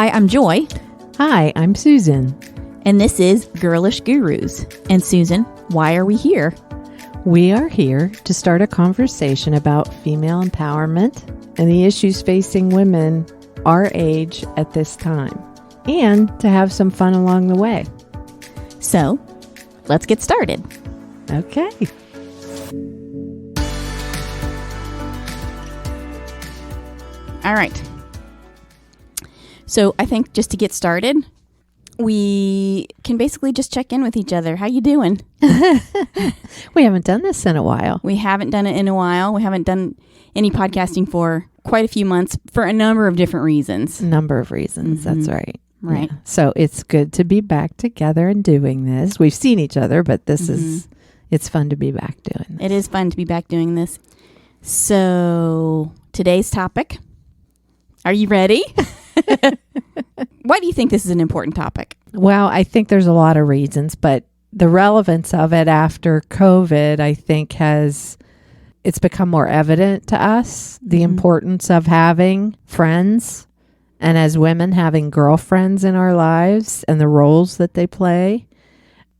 Hi, I'm Joy. Hi, I'm Susan. And this is Girlish Gurus. And Susan, why are we here? We are here to start a conversation about female empowerment and the issues facing women our age at this time, and to have some fun along the way. So, let's get started. Okay. All right. So, I think just to get started, we can basically just check in with each other. How you doing? We haven't done this in a while. We haven't done it in a while. We haven't done any podcasting for quite a few months for a number of different reasons. That's right. Right. Yeah. So it's good to be back together and doing this. We've seen each other, but it's fun to be back doing this. It is fun to be back doing this. So today's topic, are you ready? Why do you think this is an important topic? Well, I think there's a lot of reasons, but the relevance of it after COVID, I think it's become more evident to us, the importance of having friends, and as women having girlfriends in our lives and the roles that they play.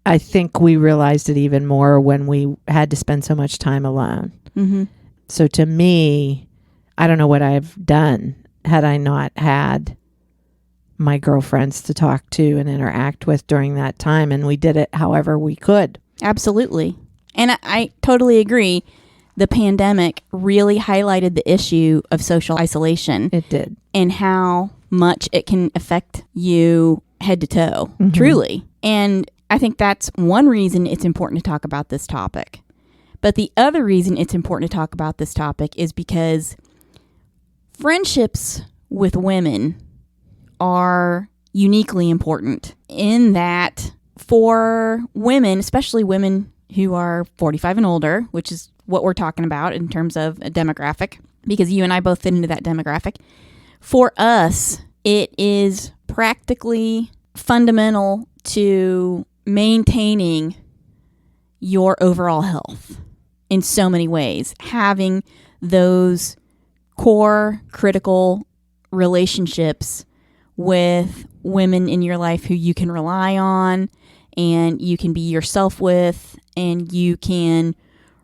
I think we realized it even more when we had to spend so much time alone. Mm-hmm. So to me, I don't know what I've done had I not had my girlfriends to talk to and interact with during that time. And we did it however we could. Absolutely. And I totally agree. The pandemic really highlighted the issue of social isolation. It did. And how much it can affect you head to toe, truly. And I think that's one reason it's important to talk about this topic. But the other reason it's important to talk about this topic is because friendships with women are uniquely important in that for women, especially women who are 45 and older, which is what we're talking about in terms of a demographic, because you and I both fit into that demographic. For us, it is practically fundamental to maintaining your overall health in so many ways. Having those core critical relationships with women in your life who you can rely on and you can be yourself with and you can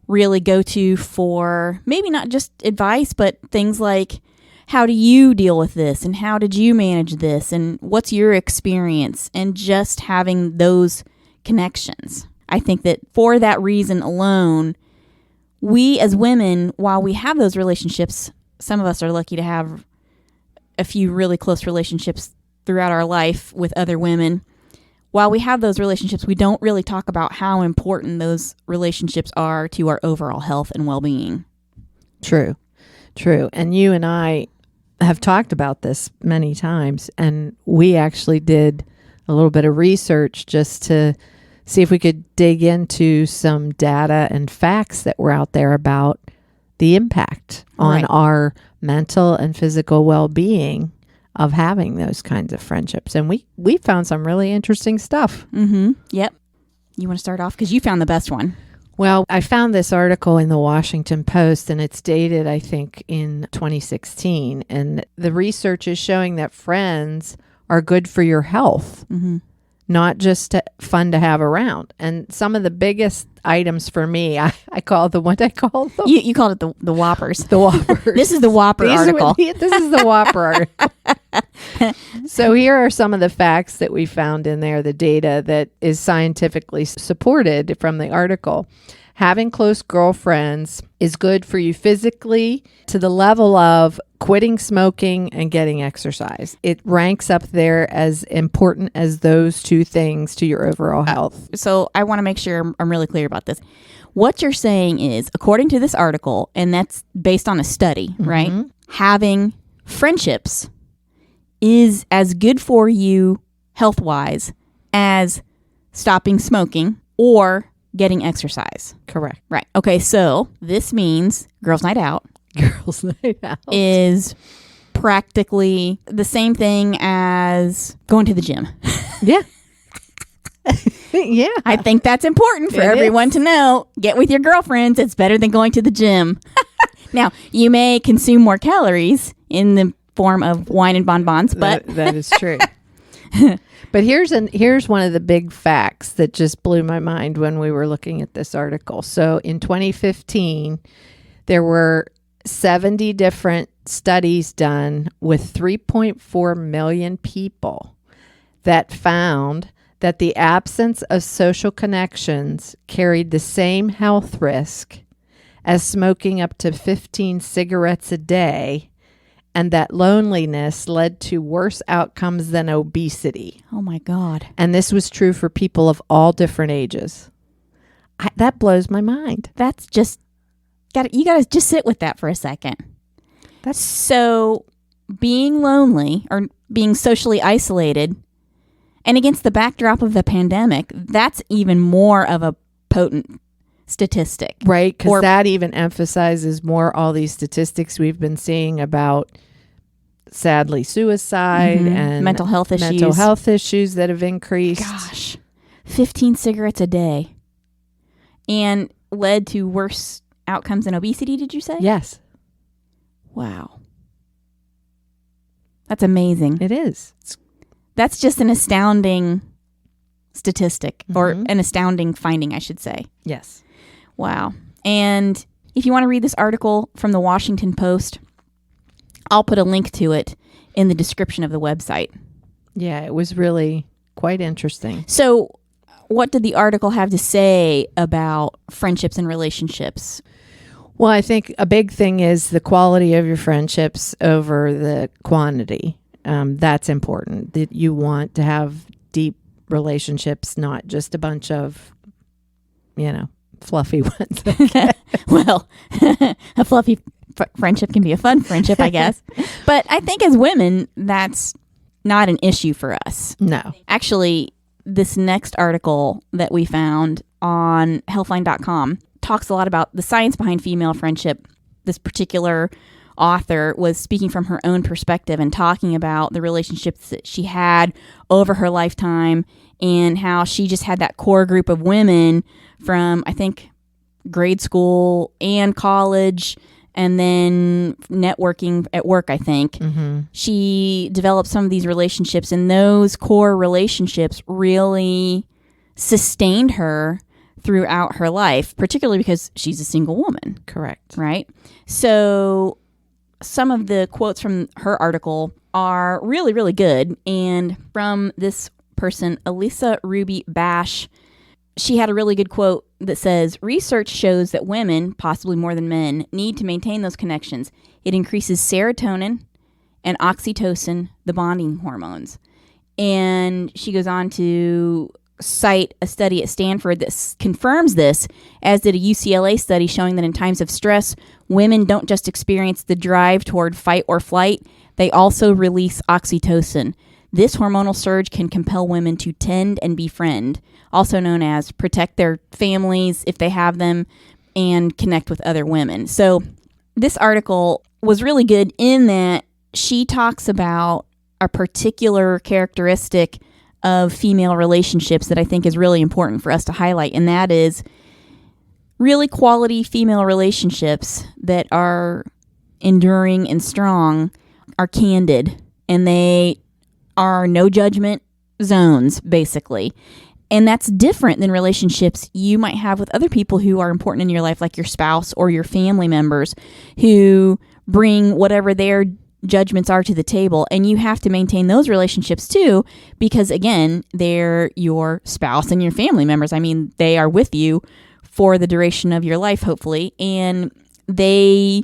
really go to for maybe not just advice, but things like, how do you deal with this? And how did you manage this? And what's your experience? And just having those connections. I think that for that reason alone, we as women, while we have those relationships, some of us are lucky to have a few really close relationships throughout our life with other women. While we have those relationships, we don't really talk about how important those relationships are to our overall health and well-being. True. And you and I have talked about this many times, and we actually did a little bit of research just to see if we could dig into some data and facts that were out there about the impact on our mental and physical well-being of having those kinds of friendships. And we found some really interesting stuff. Mm-hmm. Yep. You want to start off? Because you found the best one. Well, I found this article in the Washington Post, and it's dated, I think, in 2016. And the research is showing that friends are good for your health, not just fun to have around. And some of the biggest items for me, I call them, what I call them? You called it the Whoppers. The Whoppers. This is the Whopper article. This is the Whopper article. So here are some of the facts that we found in there, the data that is scientifically supported from the article. Having close girlfriends is good for you physically to the level of quitting smoking and getting exercise. It ranks up there as important as those two things to your overall health. So I want to make sure I'm really clear about this. What you're saying is, according to this article, and that's based on a study, right? Having friendships is as good for you health-wise as stopping smoking or getting exercise. Correct. Right. Okay, so this means Girls' Night Out. Girls' Night Out is practically the same thing as going to the gym. Yeah. Yeah. I think that's important for everyone to know. Get with your girlfriends. It's better than going to the gym. Now, you may consume more calories in the form of wine and bonbons, but that is true. But here's one of the big facts that just blew my mind when we were looking at this article. So in 2015, there were 70 different studies done with 3.4 million people that found that the absence of social connections carried the same health risk as smoking up to 15 cigarettes a day, and that loneliness led to worse outcomes than obesity. Oh my God. And this was true for people of all different ages. That blows my mind. That's just, you got to just sit with that for a second. That's so being lonely or being socially isolated, and against the backdrop of the pandemic, that's even more of a potent statistic. right, because that even emphasizes more all these statistics we've been seeing about, sadly, suicide and mental health issues that have increased. Gosh, 15 cigarettes a day and led to worse outcomes than obesity, did you say? Yes. Wow. That's amazing. It is. That's just an astounding statistic, or an astounding finding, I should say. Yes. Wow. And if you want to read this article from the Washington Post, I'll put a link to it in the description of the website. Yeah, it was really quite interesting. So what did the article have to say about friendships and relationships? Well, I think a big thing is the quality of your friendships over the quantity. That's important, that you want to have deep relationships, not just a bunch of, fluffy ones. Well, a fluffy friendship can be a fun friendship, I guess. But I think as women, that's not an issue for us. No. Actually, this next article that we found on healthline.com talks a lot about the science behind female friendship. This particular author was speaking from her own perspective and talking about the relationships that she had over her lifetime and how she just had that core group of women from, I think, grade school and college, and then networking at work, I think. Mm-hmm. She developed some of these relationships, and those core relationships really sustained her throughout her life, particularly because she's a single woman. Correct. Right? So some of the quotes from her article are really, really good. And from this person, Elisa Ruby Bash, she had a really good quote that says, research shows that women, possibly more than men, need to maintain those connections. It increases serotonin and oxytocin, the bonding hormones. And she goes on to cite a study at Stanford that confirms this, as did a UCLA study showing that in times of stress, women don't just experience the drive toward fight or flight, they also release oxytocin. This hormonal surge can compel women to tend and befriend, also known as protect their families if they have them, and connect with other women. So this article was really good in that she talks about a particular characteristic of female relationships that I think is really important for us to highlight, and that is really quality female relationships that are enduring and strong are candid, and they are no judgment zones, basically. And that's different than relationships you might have with other people who are important in your life, like your spouse or your family members, who bring whatever their judgments are to the table. And you have to maintain those relationships too, because again, they're your spouse and your family members. I mean, they are with you for the duration of your life, hopefully, and they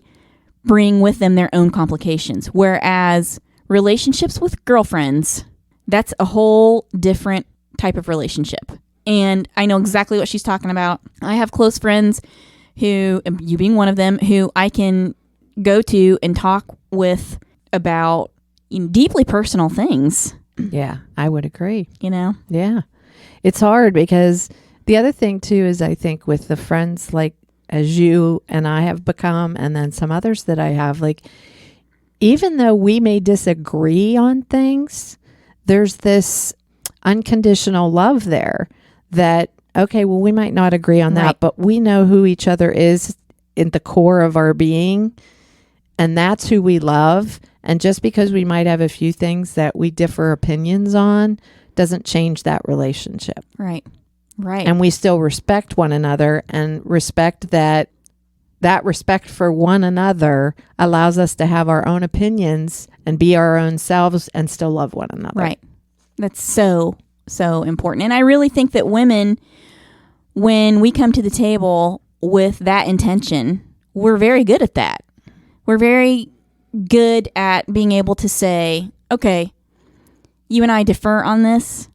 bring with them their own complications. Whereas relationships with girlfriends, that's a whole different type of relationship. And I know exactly what she's talking about. I have close friends who, you being one of them, who I can go to and talk with about deeply personal things. Yeah, I would agree. Yeah. It's hard because the other thing too is I think with the friends like as you and I have become, and then some others that I have, like, even though we may disagree on things, there's this unconditional love there that, okay, well, we might not agree on that, but we know who each other is in the core of our being, and that's who we love. And just because we might have a few things that we differ opinions on doesn't change that relationship. Right. Right. And we still respect one another, and respect that respect for one another allows us to have our own opinions and be our own selves and still love one another. Right. That's so important. And I really think that women, when we come to the table with that intention, we're very good at that. We're very good at being able to say, okay, you and I differ on this,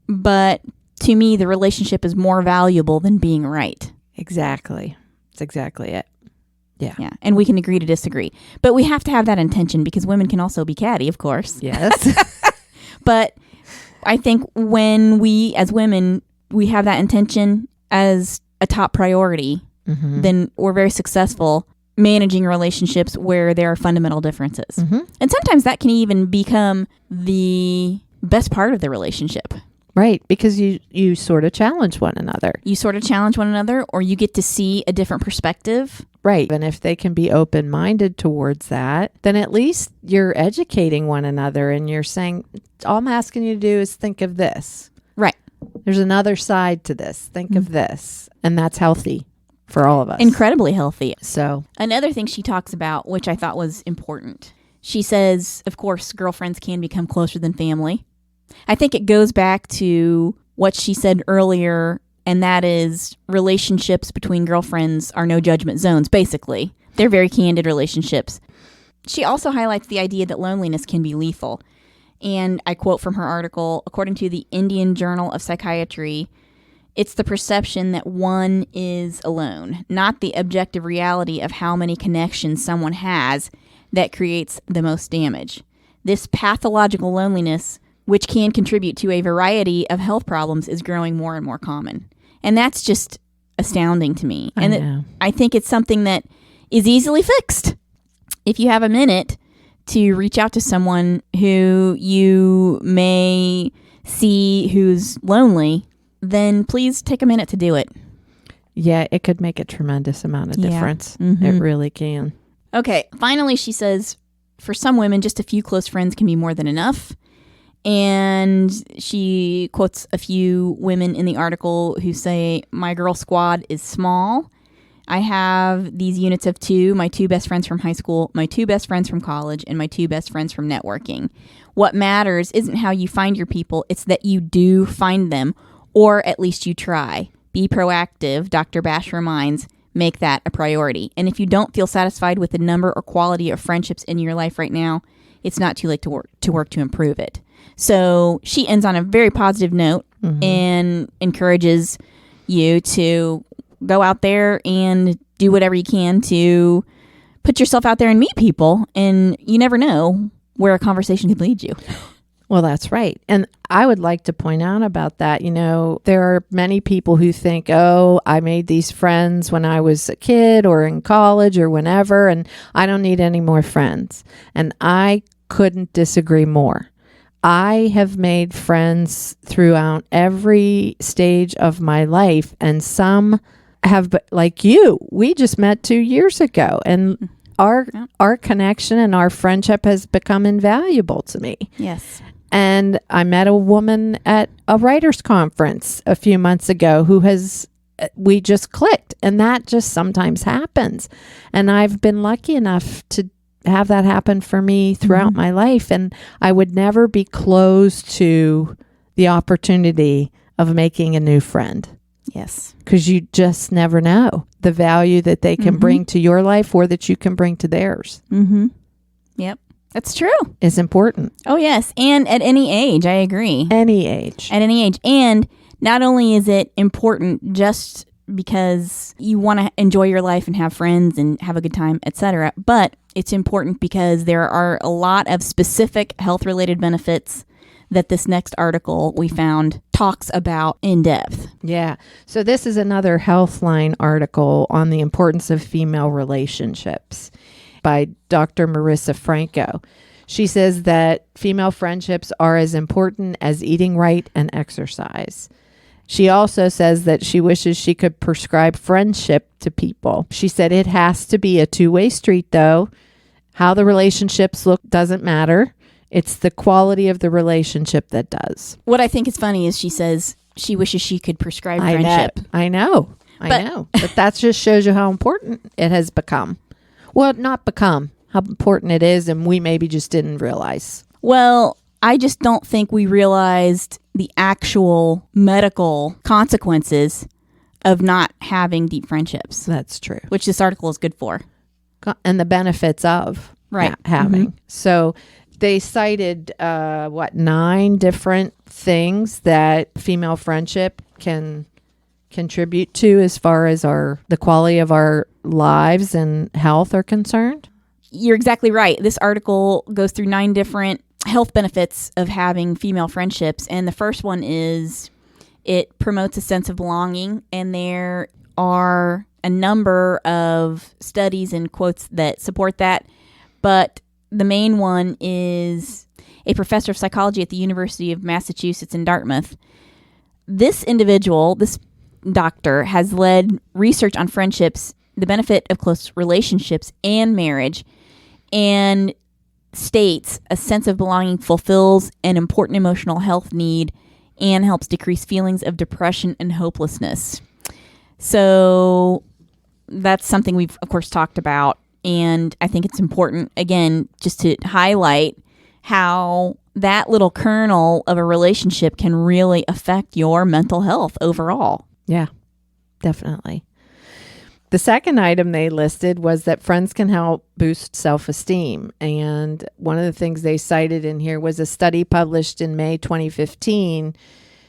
but to me, the relationship is more valuable than being right. Exactly. That's exactly it. Yeah. Yeah. And we can agree to disagree. But we have to have that intention, because women can also be catty, of course. Yes. But I think when we, as women, we have that intention as a top priority, then we're very successful managing relationships where there are fundamental differences. And sometimes that can even become the best part of the relationship. Right, because you sort of challenge one another. You sort of challenge one another, or you get to see a different perspective. Right. And if they can be open-minded towards that, then at least you're educating one another, and you're saying, all I'm asking you to do is think of this. Right. There's another side to this. Think of this. And that's healthy for all of us. Incredibly healthy. So another thing she talks about, which I thought was important, she says, of course, girlfriends can become closer than family. I think it goes back to what she said earlier, and that is relationships between girlfriends are no judgment zones, basically. They're very candid relationships. She also highlights the idea that loneliness can be lethal. And I quote from her article, according to the Indian Journal of Psychiatry, it's the perception that one is alone, not the objective reality of how many connections someone has, that creates the most damage. This pathological loneliness, which can contribute to a variety of health problems, is growing more and more common. And that's just astounding to me. And I think it's something that is easily fixed. If you have a minute to reach out to someone who you may see who's lonely, then please take a minute to do it. Yeah, it could make a tremendous amount of difference. It really can. Okay, finally, she says, for some women, just a few close friends can be more than enough. And she quotes a few women in the article who say, my girl squad is small. I have these units of two, my two best friends from high school, my two best friends from college, and my two best friends from networking. What matters isn't how you find your people, it's that you do find them, or at least you try. Be proactive, Dr. Bash reminds. Make that a priority. And if you don't feel satisfied with the number or quality of friendships in your life right now, it's not too late to work to improve it. So she ends on a very positive note and encourages you to go out there and do whatever you can to put yourself out there and meet people. And you never know where a conversation could lead you. Well, that's right. And I would like to point out about that, there are many people who think, oh, I made these friends when I was a kid or in college or whenever, and I don't need any more friends. And I couldn't disagree more. I have made friends throughout every stage of my life, and some have, like you, we just met 2 years ago, and our connection and our friendship has become invaluable to me. Yes. And I met a woman at a writers' conference a few months ago we just clicked, and that just sometimes happens. And I've been lucky enough to have that happen for me throughout my life. And I would never be closed to the opportunity of making a new friend. Yes. Because you just never know the value that they can bring to your life or that you can bring to theirs. Yep. That's true. Is important. Oh, yes. And at any age, I agree. Any age. At any age. And not only is it important just because you want to enjoy your life and have friends and have a good time, etc., but it's important because there are a lot of specific health-related benefits that this next article we found talks about in depth. Yeah. So this is another Healthline article on the importance of female relationships by Dr. Marissa Franco. She says that female friendships are as important as eating right and exercise. She also says that she wishes she could prescribe friendship to people. She said it has to be a two-way street, though. How the relationships look doesn't matter. It's the quality of the relationship that does. What I think is funny is she says she wishes she could prescribe friendship. I know. But that just shows you how important it has become. Well, not become, how important it is, and we maybe just didn't realize. Well, I just don't think we realized the actual medical consequences of not having deep friendships. That's true. Which this article is good for. And the benefits of having. Mm-hmm. So they cited, 9 different things that female friendship can contribute to as far as the quality of our lives and health are concerned? You're exactly right. This article goes through 9 different health benefits of having female friendships. And the first one is it promotes a sense of belonging. And there are a number of studies and quotes that support that. But the main one is a professor of psychology at the University of Massachusetts in Dartmouth. This individual, this doctor, has led research on friendships, the benefit of close relationships and marriage, and states a sense of belonging fulfills an important emotional health need and helps decrease feelings of depression and hopelessness. So that's something we've, of course, talked about. And I think it's important, again, just to highlight how that little kernel of a relationship can really affect your mental health overall. Yeah, definitely. The second item they listed was that friends can help boost self-esteem. And one of the things they cited in here was a study published in May 2015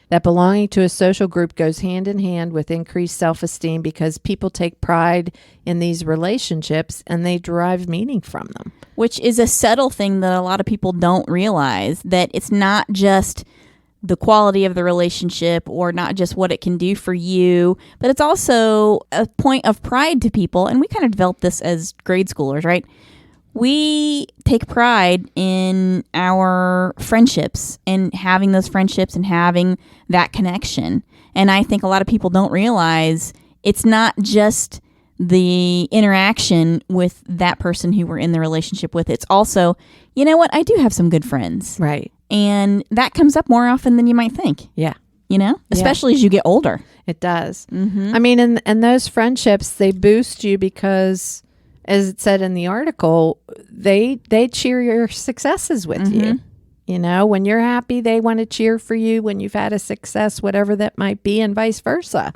that belonging to a social group goes hand in hand with increased self-esteem because people take pride in these relationships and they derive meaning from them. Which is a subtle thing that a lot of people don't realize, that it's not just the quality of the relationship or not just what it can do for you, but it's also a point of pride to people. And we kind of developed this as grade schoolers, right? We take pride in our friendships and having those friendships and having that connection. And I think a lot of people don't realize it's not just the interaction with that person who we're in the relationship with. It's also, you know what? I do have some good friends. Right. And that comes up more often than you might think. Yeah. You know, especially as you get older. It does. Mm-hmm. I mean, and those friendships, they boost you because, as it said in the article, they cheer your successes with you. You know, when you're happy, they want to cheer for you when you've had a success, whatever that might be, and vice versa.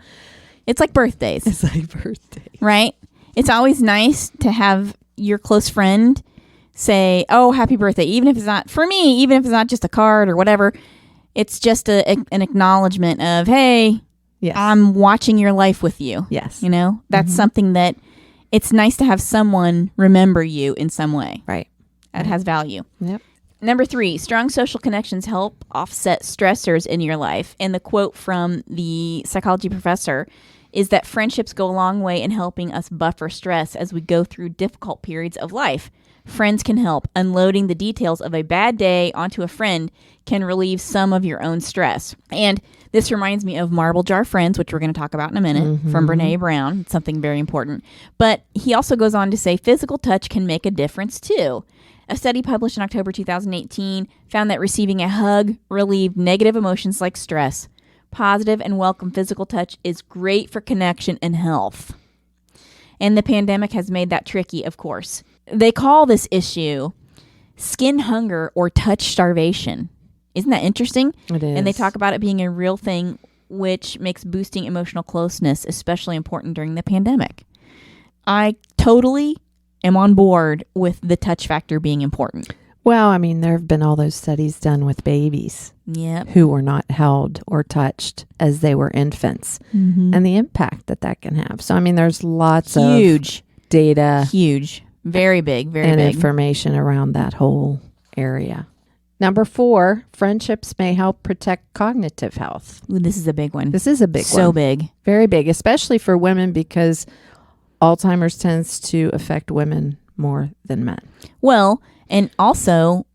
It's like birthdays. It's like birthdays. Right? It's always nice to have your close friend say, oh, happy birthday, even if it's not, for me, even if it's not just a card or whatever, it's just an acknowledgement of, hey, yes, I'm watching your life with you. Yes. You know, that's something that it's nice to have someone remember you in some way. Right. That has value. Yep. Number 3, strong social connections help offset stressors in your life. And the quote from the psychology professor is that friendships go a long way in helping us buffer stress as we go through difficult periods of life. Friends can help. Unloading the details of a bad day onto a friend can relieve some of your own stress. And this reminds me of Marble Jar Friends, which we're going to talk about in a minute, from Brené Brown. It's something very important. But he also goes on to say physical touch can make a difference too. A study published in October 2018 found that receiving a hug relieved negative emotions like stress. Positive and welcome physical touch is great for connection and health. And the pandemic has made that tricky, of course. They call this issue skin hunger or touch starvation. Isn't that interesting? It is. And they talk about it being a real thing, which makes boosting emotional closeness especially important during the pandemic. I totally am on board with the touch factor being important. Well, I mean, there have been all those studies done with babies who were not held or touched as they were infants and the impact that can have. So, I mean, there's lots of data. Huge. Very big, very and big. Information around that whole area. Number 4, friendships may help protect cognitive health. Ooh, this is a big one. This is a big one. So big. Very big, especially for women because Alzheimer's tends to affect women more than men. Well, and also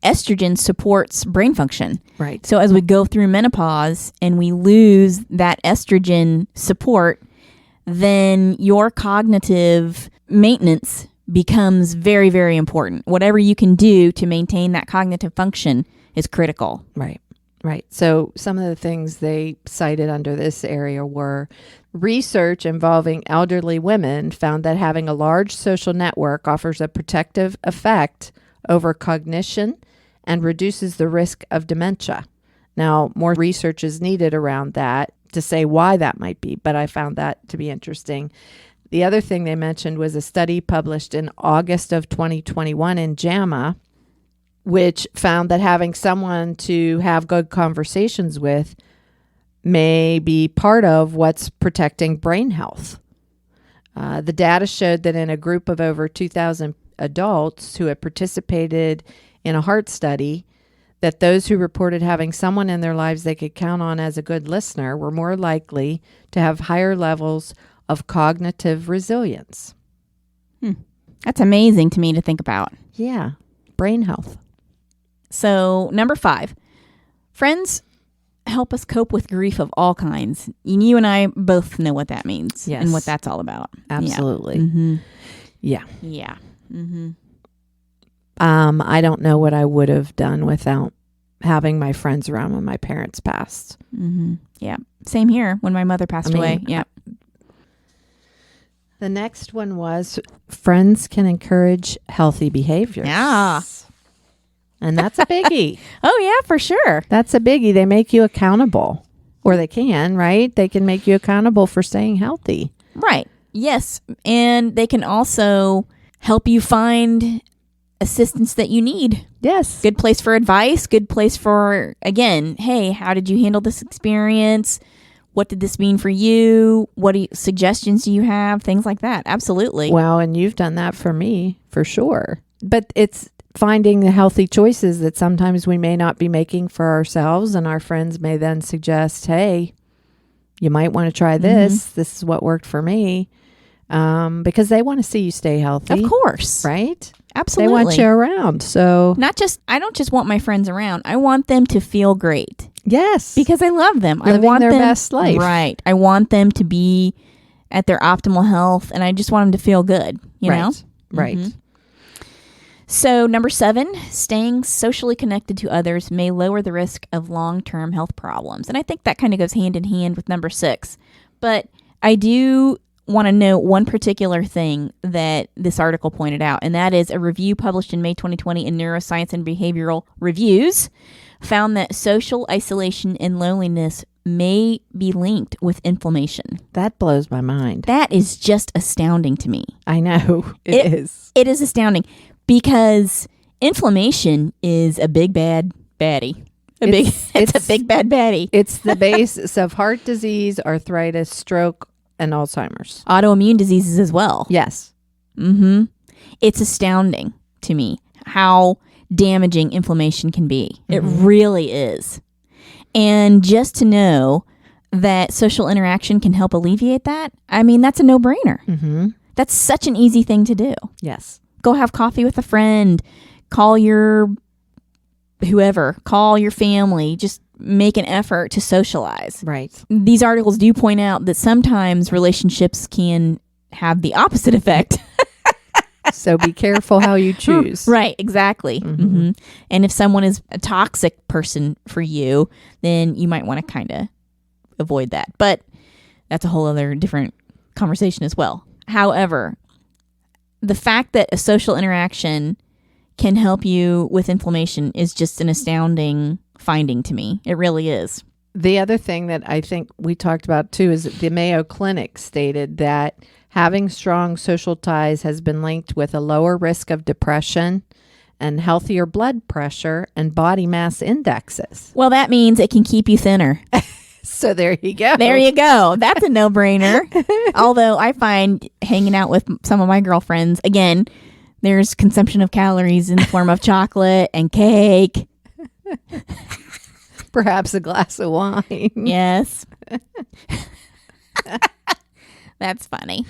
estrogen supports brain function. Right. So as we go through menopause and we lose that estrogen support, then your cognitive maintenance becomes very, very important. Whatever you can do to maintain that cognitive function is critical. Right. Right. So some of the things they cited under this area were research involving elderly women found that having a large social network offers a protective effect over cognition and reduces the risk of dementia. Now, more research is needed around that to say why that might be, but I found that to be interesting. The other thing they mentioned was a study published in August of 2021 in JAMA, which found that having someone to have good conversations with may be part of what's protecting brain health. The data showed that in a group of over 2,000 adults who had participated in a heart study, that those who reported having someone in their lives they could count on as a good listener were more likely to have higher levels of cognitive resilience. That's amazing to me to think about. Yeah, brain health. So, number 5, friends help us cope with grief of all kinds. You and I both know what that means and what that's all about. Absolutely. Yeah. Mm-hmm. Yeah. Yeah. Mm-hmm. I don't know what I would have done without having my friends around when my parents passed. Mm-hmm. Yeah. Same here when my mother passed away. Yeah. The next one was friends can encourage healthy behaviors. Yeah. And that's a biggie. Oh, yeah, for sure. That's a biggie. They make you accountable. Or they can, right? They can make you accountable for staying healthy. Right. Yes. And they can also help you find assistance that you need. Yes. Good place for advice. Good place for, again, hey, how did you handle this experience? What did this mean for you? What suggestions do you have? Things like that. Absolutely. Well, and you've done that for me, for sure. But it's finding the healthy choices that sometimes we may not be making for ourselves, and our friends may then suggest, hey, you might want to try this. Mm-hmm. This is what worked for me. Because they want to see you stay healthy. Of course. Right? Absolutely. They want you around. So I don't just want my friends around. I want them to feel great. Yes. Because I love them. Living I want their them, best life. Right. I want them to be at their optimal health, and I just want them to feel good, you know? Right. Mm-hmm. So, number 7, staying socially connected to others may lower the risk of long-term health problems. And I think that kind of goes hand in hand with number 6. But I do want to note one particular thing that this article pointed out, and that is a review published in May 2020 in Neuroscience and Behavioral Reviews found that social isolation and loneliness may be linked with inflammation. That blows my mind. That is just astounding to me. I know. It is. It is astounding because inflammation is a big bad baddie. It's a big bad baddie. It's the basis of heart disease, arthritis, stroke, and Alzheimer's. Autoimmune diseases as well. Yes. Mm-hmm. It's astounding to me how damaging inflammation can be. Mm-hmm. It really is. And just to know that social interaction can help alleviate that, I mean, that's a no-brainer. Mm-hmm. That's such an easy thing to do. Yes. Go have coffee with a friend. Call your whoever. Call your family. Just make an effort to socialize. Right. These articles do point out that sometimes relationships can have the opposite effect. So be careful how you choose. Right, exactly. Mm-hmm. Mm-hmm. And if someone is a toxic person for you, then you might want to kind of avoid that. But that's a whole other different conversation as well. However, the fact that a social interaction can help you with inflammation is just an astounding finding to me. It really is. The other thing that I think we talked about too is the Mayo Clinic stated that having strong social ties has been linked with a lower risk of depression and healthier blood pressure and body mass indexes. Well, that means it can keep you thinner. So there you go. There you go. That's a no-brainer. Although I find hanging out with some of my girlfriends, again, there's consumption of calories in the form of chocolate and cake. Perhaps a glass of wine. Yes. That's funny.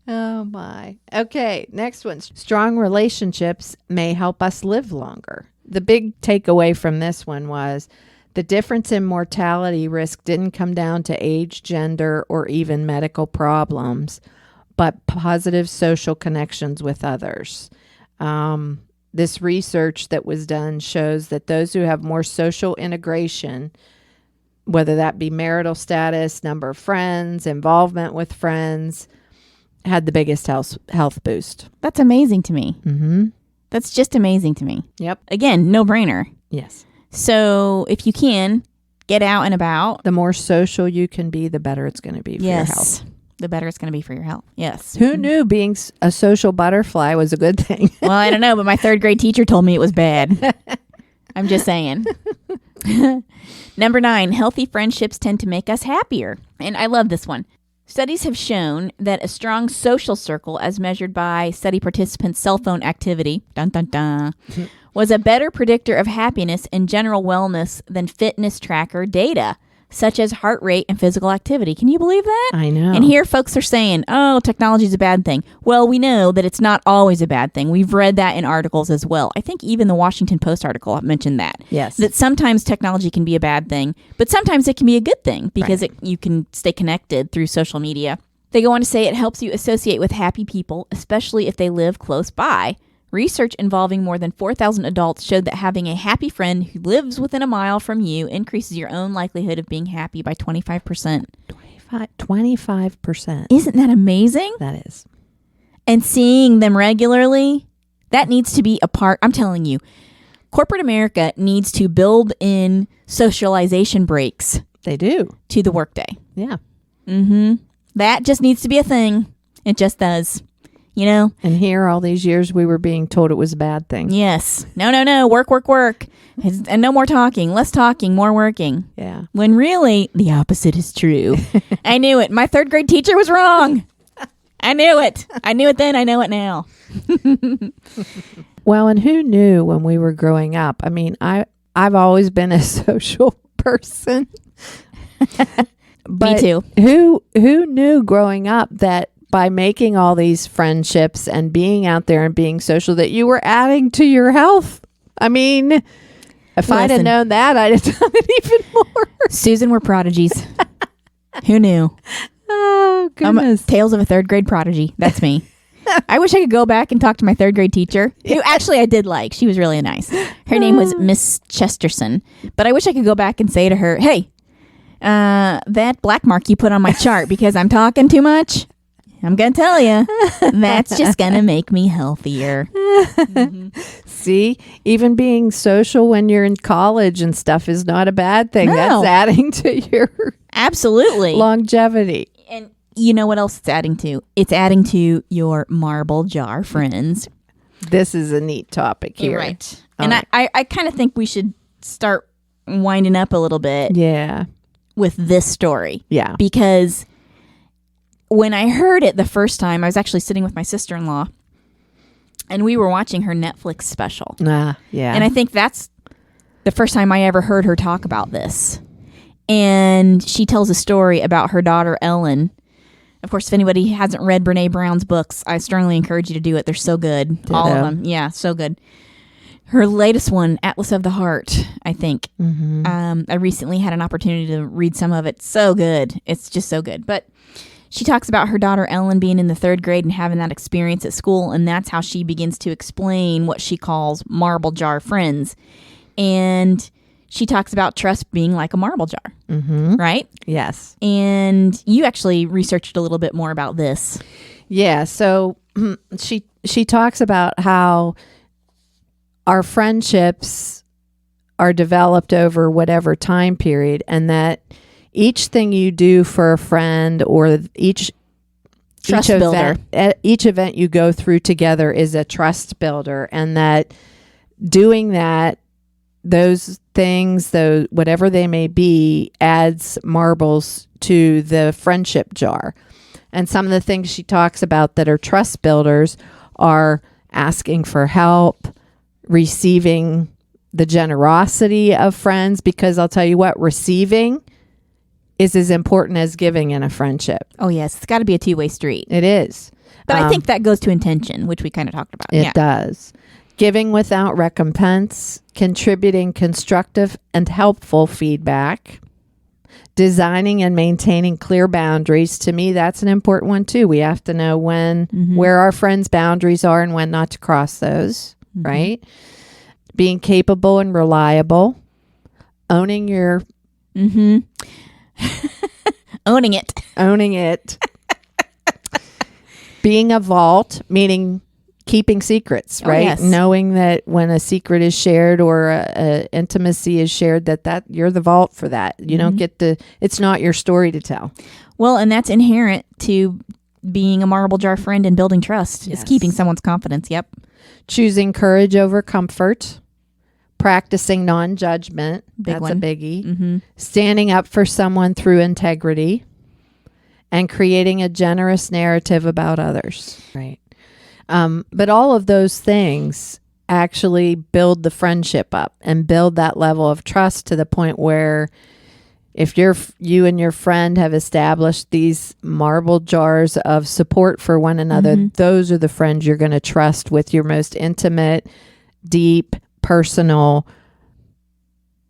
Oh, my. Okay, next one. Strong relationships may help us live longer. The big takeaway from this one was the difference in mortality risk didn't come down to age, gender, or even medical problems, but positive social connections with others. This research that was done shows that those who have more social integration, whether that be marital status, number of friends, involvement with friends, had the biggest health boost. That's amazing to me. Mm-hmm. That's just amazing to me. Yep. Again, no brainer. Yes. So if you can, get out and about. The more social you can be, the better it's going to be for your health. The better it's going to be for your health. Yes. Who knew being a social butterfly was a good thing? Well, I don't know, but my 3rd grade teacher told me it was bad. I'm just saying. Number 9, healthy friendships tend to make us happier. And I love this one. Studies have shown that a strong social circle, as measured by study participants' cell phone activity, dun dun dun, was a better predictor of happiness and general wellness than fitness tracker data, such as heart rate and physical activity. Can you believe that? I know. And here folks are saying, oh, technology is a bad thing. Well, we know that it's not always a bad thing. We've read that in articles as well. I think even the Washington Post article mentioned that. Yes. That sometimes technology can be a bad thing, but sometimes it can be a good thing because you can stay connected through social media. They go on to say it helps you associate with happy people, especially if they live close by. Research involving more than 4,000 adults showed that having a happy friend who lives within a mile from you increases your own likelihood of being happy by 25%. 25%. Isn't that amazing? That is. And seeing them regularly, that needs to be a part. I'm telling you, corporate America needs to build in socialization breaks. They do. To the workday. Yeah. Mm-hmm. That just needs to be a thing. It just does. You know? And here, all these years, we were being told it was a bad thing. Yes. No. Work. And no more talking. Less talking, more working. Yeah. When really, the opposite is true. I knew it. My 3rd grade teacher was wrong. I knew it. I knew it then. I know it now. Well, and who knew when we were growing up? I mean, I've always been a social person. But me too. Who knew growing up that by making all these friendships and being out there and being social that you were adding to your health? I mean, if I'd have known that, I'd have done it even more. Susan, we're prodigies. Who knew? Oh, goodness. Tales of a 3rd grade prodigy. That's me. I wish I could go back and talk to my 3rd grade teacher, who actually I did like. She was really nice. Her name was Miss Chesterson. But I wish I could go back and say to her, hey, that black mark you put on my chart because I'm talking too much, I'm going to tell you, that's just going to make me healthier. Mm-hmm. See, even being social when you're in college and stuff is not a bad thing. No. That's adding to your absolutely longevity. And you know what else it's adding to? It's adding to your marble jar friends. This is a neat topic here. Right. And right. I kind of think we should start winding up a little bit. Yeah. With this story. Yeah. Because when I heard it the first time, I was actually sitting with my sister-in-law and we were watching her Netflix special. Yeah. And I think that's the first time I ever heard her talk about this. And she tells a story about her daughter, Ellen. Of course, if anybody hasn't read Brené Brown's books, I strongly encourage you to do it. They're so good. Ditto. All of them. Yeah, so good. Her latest one, Atlas of the Heart, I think. Mm-hmm. I recently had an opportunity to read some of it. So good. It's just so good. But she talks about her daughter Ellen being in the 3rd grade and having that experience at school, and that's how she begins to explain what she calls marble jar friends. And she talks about trust being like a marble jar, right? Yes. And you actually researched a little bit more about this. Yeah. So she talks about how our friendships are developed over whatever time period, and that each thing you do for a friend or each builder, each event you go through together is a trust builder, and that doing that, those things, though whatever they may be, adds marbles to the friendship jar. And some of the things she talks about that are trust builders are asking for help, receiving the generosity of friends, because I'll tell you what, receiving is as important as giving in a friendship. Oh, yes. It's got to be a two-way street. It is. But I think that goes to intention, which we kind of talked about. It does. Giving without recompense, contributing constructive and helpful feedback, Designing and maintaining clear boundaries. To me, that's an important one too. We have to know where our friends' boundaries are and when not to cross those, right? Being capable and reliable. Owning your... Owning it. Owning it. Being a vault, meaning keeping secrets, right? Yes. Knowing that when a secret is shared or a intimacy is shared, that you're the vault for that. You don't get it's not your story to tell. Well, and that's inherent to being a marble jar friend and building trust. Yes. Is keeping someone's confidence. Yep. Choosing courage over comfort. Practicing non-judgment. That's one. a biggie. Standing up for someone through integrity. And creating a generous narrative about others. Right. But all of those things actually build the friendship up and build that level of trust to the point where if you and your friend have established these marble jars of support for one another, those are the friends you're going to trust with your most intimate, deep, personal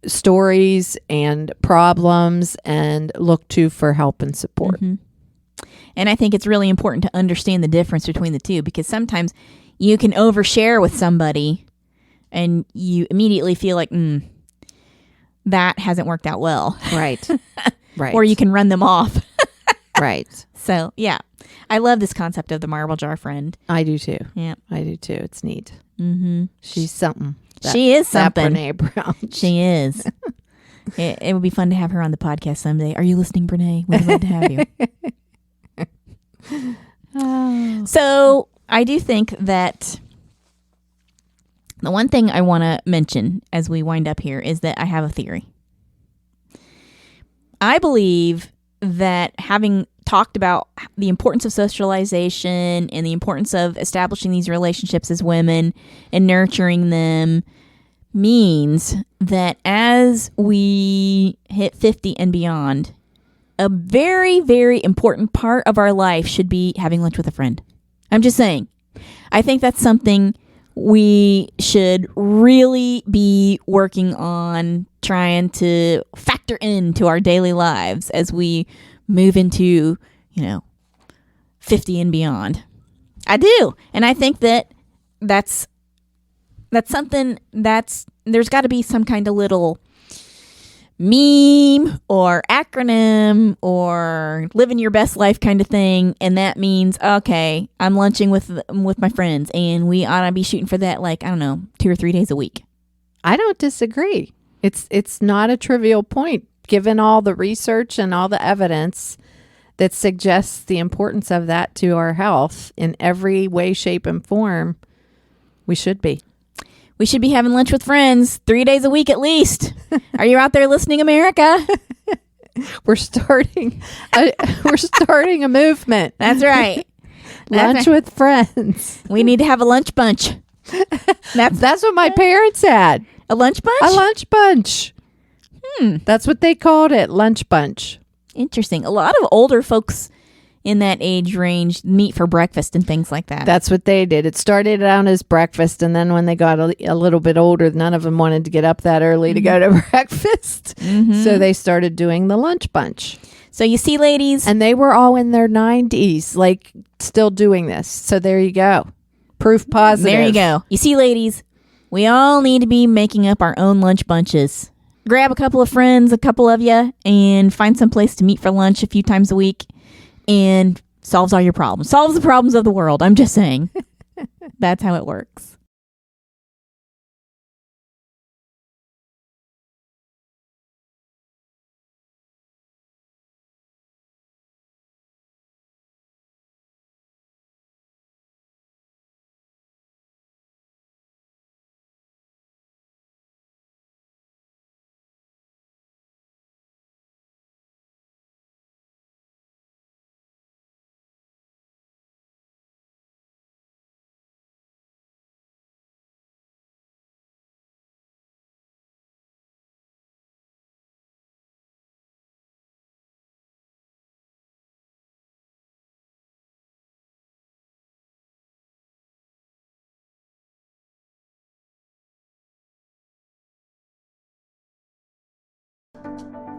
stories and problems and look to for help and support. And I think it's really important to understand the difference between the two, because sometimes you can overshare with somebody and you immediately feel like, that hasn't worked out well. Right. Right. Or you can run them off. Right. So, yeah. I love this concept of the marble jar friend. I do too. Yeah. I do too. It's neat. She's something. She is something. Brené Brown. She is. It would be fun to have her on the podcast someday. Are you listening, Brené? We'd love to have you. So I do think that the one thing I want to mention as we wind up here is that I have a theory. I believe that having talked about the importance of socialization and the importance of establishing these relationships as women and nurturing them means that as we hit 50 and beyond, a very, very important part of our life should be having lunch with a friend. I'm just saying. I think that's something we should really be working on trying to factor into our daily lives as we move into, 50 and beyond. I do. And I think that that's something there's got to be some kind of little meme or acronym or living your best life kind of thing, and that means, okay, I'm lunching with my friends and we ought to be shooting for that, 2 or 3 days a week. I don't disagree. It's not a trivial point given all the research and all the evidence that suggests the importance of that to our health in every way, shape, and form. We should be having lunch with friends 3 days a week at least. Are you out there listening, America? We're starting a movement. That's right. Lunch with friends. We need to have a lunch bunch. That's what my parents had. A lunch bunch? A lunch bunch. That's what they called it, lunch bunch. Interesting. A lot of older folks in that age range meet for breakfast and things like that. That's what they did. It started out as breakfast, and then when they got a little bit older, none of them wanted to get up that early to go to breakfast. So they started doing the lunch bunch. So you see, ladies. And they were all in their 90s, still doing this. So there you go. Proof positive. There you go. You see, ladies, we all need to be making up our own lunch bunches. Grab a couple of friends, a couple of you, and find some place to meet for lunch a few times a week. And solves all your problems. Solves the problems of the world. I'm just saying. That's how it works.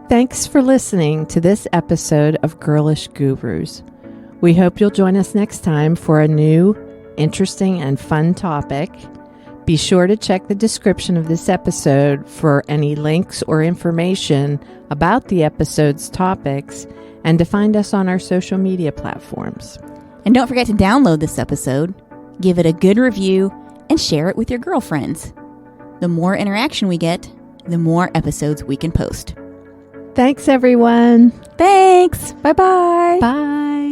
Thanks for listening to this episode of Girlish Gurus. We hope you'll join us next time for a new, interesting, and fun topic. Be sure to check the description of this episode for any links or information about the episode's topics and to find us on our social media platforms. And don't forget to download this episode, give it a good review, and share it with your girlfriends. The more interaction we get, the more episodes we can post. Thanks, everyone. Thanks. Bye-bye. Bye.